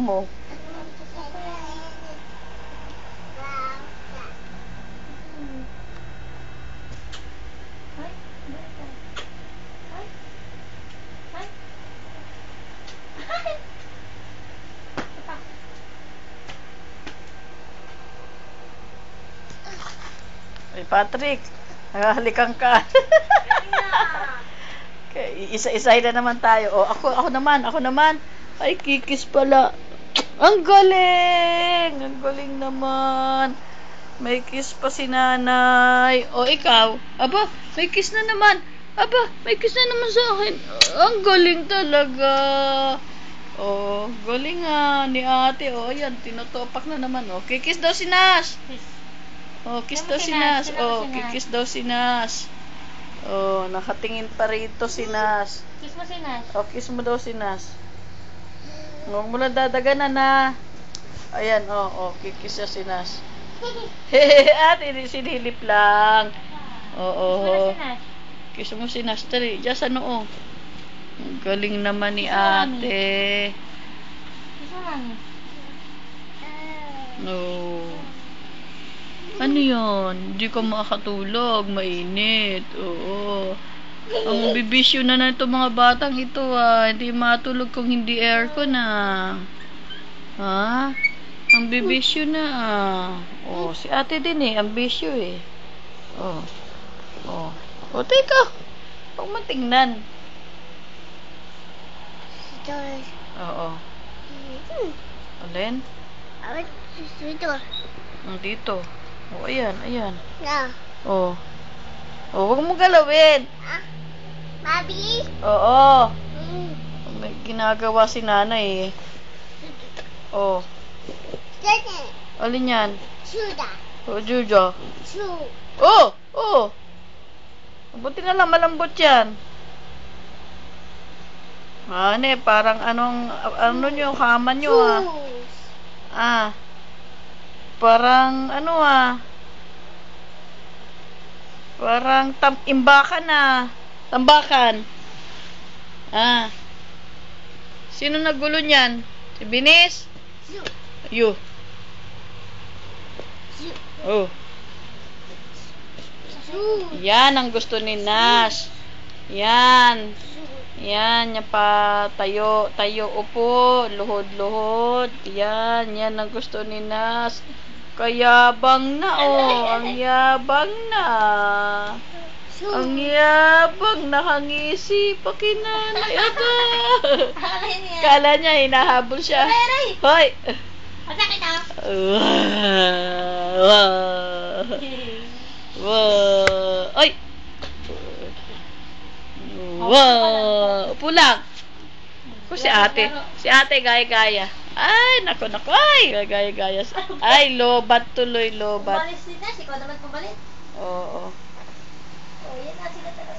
mo. Ay, Patrick, halikan ka. Isa-isay na naman tayo. O, ako naman. Ay, kikis pala. Ang galing! Ang galing naman. May kiss pa si nanay. O, ikaw? Aba, may kiss na naman. Aba, may kiss na naman sa akin. Ang galing talaga. O, galing nga ni ate. O, ayan, tinutopak na naman. O, kikis daw si Nash. O, kiss daw si Nash. O, kikis daw si Nash. Oh, nakatingin pa rito si Nas. Kiss mo si Nas. Oh, kiss mo daw si Nas. Huwag mo lang dadaganan na. Ayan, kikis siya si Nas. At sinilip lang. Oo. Kiss mo si Nas. Tari, dyan sa noo. Ang galing naman ni ate. Kiss mo mami. No. Ano yun? Hindi ka makakatulog. Mainit. Oo. Ang bibisyo na itong mga batang ito Hindi matulog kung hindi aircon Ha? Ang bibisyo na Oh, si ate din ang bisyo Oh, teka. Huwag matingnan. Oo. Alin? Dito. Oh, ayan. Oh, huwag mo galawin. Mabi? Oo. May ginagawa si nanay Oh. Alin yan? Juda. Oh, Juja. Oh. Buti na lang malambot yan. Parang ano nyo, kama nyo Parang parang imbakan tambakan. Sino nagulo niyan? Si Binis? You. Oh. Yan ang gusto ni Nash. Yan pa tayo, upo, luhod. Yan ang gusto ni Nas. Kayabang na ang yabang na. Ang yabang nakangisi pa kinanay Kala niya hinahabol siya. Hoy. Ay. Upo lang. Si ate gaya-gaya. Ay, nako. Ay, gaya-gaya. Ay, lobat tuloy. Kumalis din na. Ikaw naman kumalis. Oo. Yan na sila talaga.